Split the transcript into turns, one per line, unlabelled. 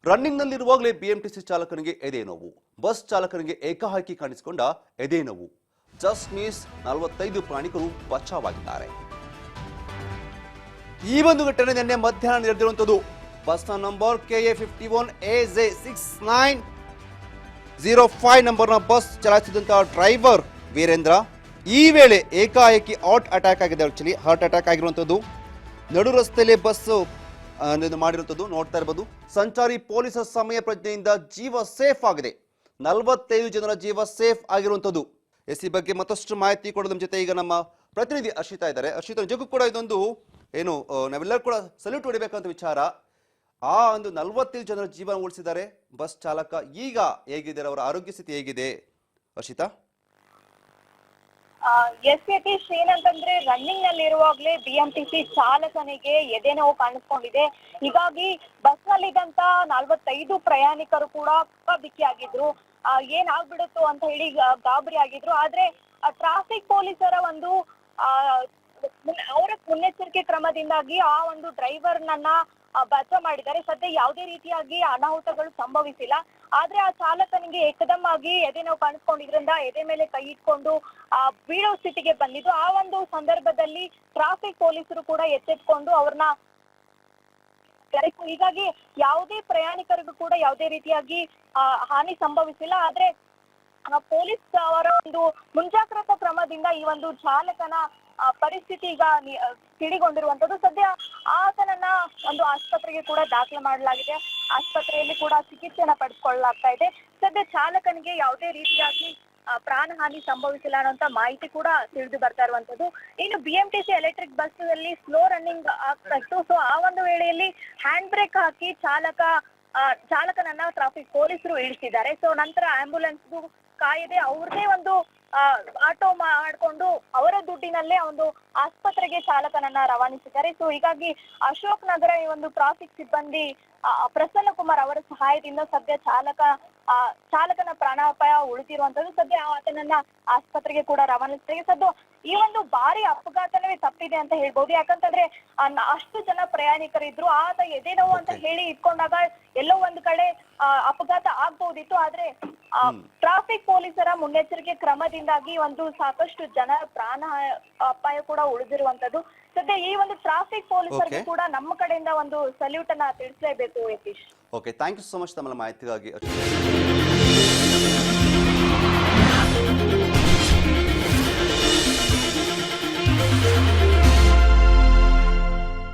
ರನ್ನಿಂಗ್ನಲ್ಲಿರುವಾಗಲೇ BMTC ಚಾಲಕನಿಗೆ ಎದೆ ನೋವು, ಬಸ್ ಚಾಲಕನಿಗೆ ಏಕಾಏಕಿ ಕಾಣಿಸಿಕೊಂಡ ಎದೆ ನೋವು. ಜಸ್ಟ್ ಮಿಸ್ 45 ಪ್ರಯಾಣಿಕರು ಬಚಾವಾಗಿದ್ದಾರೆ. ಈ ಒಂದು ಘಟನೆ ನಿನ್ನೆ ಮಧ್ಯಾಹ್ನ ನಡೆದಿರುವಂತದ್ದು. ಬಸ್ನ ನಂಬರ್ KA51AJ6905 ನಂಬರ್ನ ಬಸ್ ಚಲಾಯಿಸಿದಂತಹ ಡ್ರೈವರ್ ವೀರೇಂದ್ರ ಈ ವೇಳೆ ಏಕಾಏಕಿ ಹಾರ್ಟ್ ಅಟ್ಯಾಕ್ ಆಗಿದೆ. ಆಕ್ಚುಲಿ ಹಾರ್ಟ್ ಅಟ್ಯಾಕ್ ಆಗಿರುವಂತದ್ದು. ನಡು ರಸ್ತೆಯಲ್ಲಿ ಬಸ್ ಮಾಡಿರುವಂತದ್ದು ನೋಡ್ತಾ ಇರಬಹುದು. ಸಂಚಾರಿ ಪೊಲೀಸರ ಸಮಯ ಪ್ರಜ್ಞೆಯಿಂದ ಜೀವ ಸೇಫ್ ಆಗಿದೆ. 45 ಜನರ ಜೀವ ಸೇಫ್ ಆಗಿರುವಂತದ್ದು. ಈ ಬಗ್ಗೆ ಮತ್ತಷ್ಟು ಮಾಹಿತಿ ಕೊಡೋದ್ರ ಜೊತೆ ಈಗ ನಮ್ಮ ಪ್ರತಿನಿಧಿ ಅರ್ಷಿತಾ ಇದ್ದಾರೆ. ಅರ್ಷಿತಾ, ನಿಜಕ್ಕೂ ಕೂಡ ಇದೊಂದು ಏನು ನಾವೆಲ್ಲರೂ ಕೂಡ ಸಲ್ಯೂಟ್ ಹೊಡಿಬೇಕಂತ ವಿಚಾರ. ಆ ಒಂದು 45 ಜನರ ಜೀವನ ಉಳಿಸಿದ್ದಾರೆ ಬಸ್ ಚಾಲಕ. ಈಗ ಹೇಗಿದ್ದಾರೆ, ಅವರ ಆರೋಗ್ಯ ಸ್ಥಿತಿ ಹೇಗಿದೆ ಅರ್ಷಿತಾ?
ಎಸ್ ಯತೀಶ್, ಏನಂತಂದ್ರೆ ರನ್ನಿಂಗ್ ನಲ್ಲಿ ಇರುವಾಗ್ಲೇ ಬಿಎಂಟಿಸಿ ಚಾಲಕನಿಗೆ ಎದೆ ನೋವು ಕಾಣಿಸ್ಕೊಂಡಿದೆ. ಹೀಗಾಗಿ ಬಸ್ ನಲ್ಲಿದ್ದಂತ 45 ಪ್ರಯಾಣಿಕರು ಕೂಡ ಬಿಕ್ಕಿಯಾಗಿದ್ರು. ಏನಾಗ್ಬಿಡುತ್ತೋ ಅಂತ ಹೇಳಿ ಗಾಬರಿ ಆಗಿದ್ರು. ಆದ್ರೆ ಟ್ರಾಫಿಕ್ ಪೊಲೀಸರ ಒಂದು ಅವರ ಮುನ್ನೆಚ್ಚರಿಕೆ ಕ್ರಮದಿಂದಾಗಿ ಆ ಒಂದು ಡ್ರೈವರ್ನನ್ನ ಬಚಾವ್ ಮಾಡಿದ್ದಾರೆ. ಸದ್ಯ ಯಾವುದೇ ರೀತಿಯಾಗಿ ಅನಾಹುತಗಳು ಸಂಭವಿಸಿಲ್ಲ. ಆದ್ರೆ ಆ ಚಾಲಕನಿಗೆ ಏಕದಮ್ ಆಗಿ ಎದೆ ನೋವು ಕಾಣಿಸ್ಕೊಂಡಿದ್ರಿಂದ ಎದೆ ಮೇಲೆ ಕೈ ಇಟ್ಕೊಂಡು ಬೀಳೋ ಸ್ಥಿತಿಗೆ ಬಂದಿದ್ದು. ಆ ಒಂದು ಸಂದರ್ಭದಲ್ಲಿ ಟ್ರಾಫಿಕ್ ಪೊಲೀಸರು ಕೂಡ ಎಚ್ಚೆತ್ಕೊಂಡು ಅವ್ರನ್ನ ಹೀಗಾಗಿ ಯಾವುದೇ ಪ್ರಯಾಣಿಕರಿಗೂ ಕೂಡ ಯಾವುದೇ ರೀತಿಯಾಗಿ ಹಾನಿ ಸಂಭವಿಸಿಲ್ಲ. ಆದ್ರೆ ಪೊಲೀಸ್ ಅವರ ಒಂದು ಮುಂಜಾಗ್ರತಾ ಕ್ರಮದಿಂದ ಈ ಒಂದು ಚಾಲಕನ ಪರಿಸ್ಥಿತಿ ಈಗ ತಿಳಿಗೊಂಡಿರುವಂತದ್ದು. ಸದ್ಯ ಆತನನ್ನ ಒಂದು ಆಸ್ಪತ್ರೆಗೆ ಕೂಡ ದಾಖಲೆ ಮಾಡಲಾಗಿದೆ. ಆಸ್ಪತ್ರೆಯಲ್ಲಿ ಕೂಡ ಚಿಕಿತ್ಸೆಯನ್ನ ಪಡೆದುಕೊಳ್ಳಲಾಗ್ತಾ ಇದೆ. ಸದ್ಯ ಚಾಲಕನಿಗೆ ಯಾವುದೇ ರೀತಿಯಾಗಿ ಪ್ರಾಣಹಾನಿ ಸಂಭವಿಸಿಲ್ಲ ಅನ್ನುವಂತ ಮಾಹಿತಿ ಕೂಡ ತಿಳಿದು ಬರ್ತಾ ಇರುವಂತದ್ದು. ಇನ್ನು ಬಿಎಂಟಿಸಿ ಎಲೆಕ್ಟ್ರಿಕ್ ಬಸ್ ಅಲ್ಲಿ ಸ್ಲೋ ರನ್ನಿಂಗ್ ಆಗ್ತಾ ಇತ್ತು. ಸೊ ಆ ಒಂದು ವೇಳೆಯಲ್ಲಿ ಹ್ಯಾಂಡ್ ಬ್ರೇಕ್ ಹಾಕಿ ಚಾಲಕನನ್ನ ಟ್ರಾಫಿಕ್ ಪೊಲೀಸರು ಇಳಿಸಿದ್ದಾರೆ. ಸೊ ನಂತರ ಆಂಬ್ಯುಲೆನ್ಸ್ಗೂ ಕಾಯದೆ ಅವ್ರದೇ ಒಂದು ಆಟೋ ಮಾಡ್ಕೊಂಡು ಅವರ ದುಡ್ಡಿನಲ್ಲೇ ಒಂದು ಆಸ್ಪತ್ರೆಗೆ ಚಾಲಕನನ್ನ ರವಾನಿಸಿದ್ದಾರೆ. ಸೊ ಹೀಗಾಗಿ ಅಶೋಕ್ ನಗರ ಈ ಒಂದು ಟ್ರಾಫಿಕ್ ಸಿಬ್ಬಂದಿ ಪ್ರಸನ್ನ ಕುಮಾರ್ ಅವರ ಸಹಾಯದಿಂದ ಸದ್ಯ ಚಾಲಕನ ಪ್ರಾಣಾಪಾಯ ಉಳಿದಿರುವಂತದ್ದು. ಸದ್ಯ ಆತನನ್ನ ಆಸ್ಪತ್ರೆಗೆ ಕೂಡ ರವಾನಿಸಿದ್ದಾರೆ. ಸದ್ಯ ಈ ಒಂದು ಭಾರಿ ಅಪಘಾತವೇ ತಪ್ಪಿದೆ ಅಂತ ಹೇಳ್ಬೋದು. ಯಾಕಂತಂದ್ರೆ ಅಷ್ಟು ಜನ ಪ್ರಯಾಣಿಕರಿದ್ರು. ಆತ ಎದೆ ನೋವು ಅಂತ ಹೇಳಿ ಇಟ್ಕೊಂಡಾಗ ಎಲ್ಲೋ ಒಂದ್ ಕಡೆ ಅಪಘಾತ ಆಗ್ಬಹುದಿತ್ತು. ಆದ್ರೆ ಟ್ರಾಫಿಕ್ ಪೊಲೀಸರ ಮುನ್ನೆಚ್ಚರಿಕೆ ಕ್ರಮದಿಂದಾಗಿ ಒಂದು ಸಾಕಷ್ಟು ಜನರ ಪ್ರಾಣ ಅಪಾಯ ಕೂಡ ಉಳಿದಿರುವಂತದ್ದು. ಸದ್ಯ ಈ ಒಂದು ಟ್ರಾಫಿಕ್ ಪೊಲೀಸರಿಗೆ ಕೂಡ ನಮ್ಮ ಕಡೆಯಿಂದ ಒಂದು ಸಲ್ಯೂಟ್ ಅನ್ನ ತಿಳಿಸಲೇಬೇಕು Yatish.
Okay, thank you so much ತಮ್ಮ ಮಾಹಿತಿಗಾಗಿ.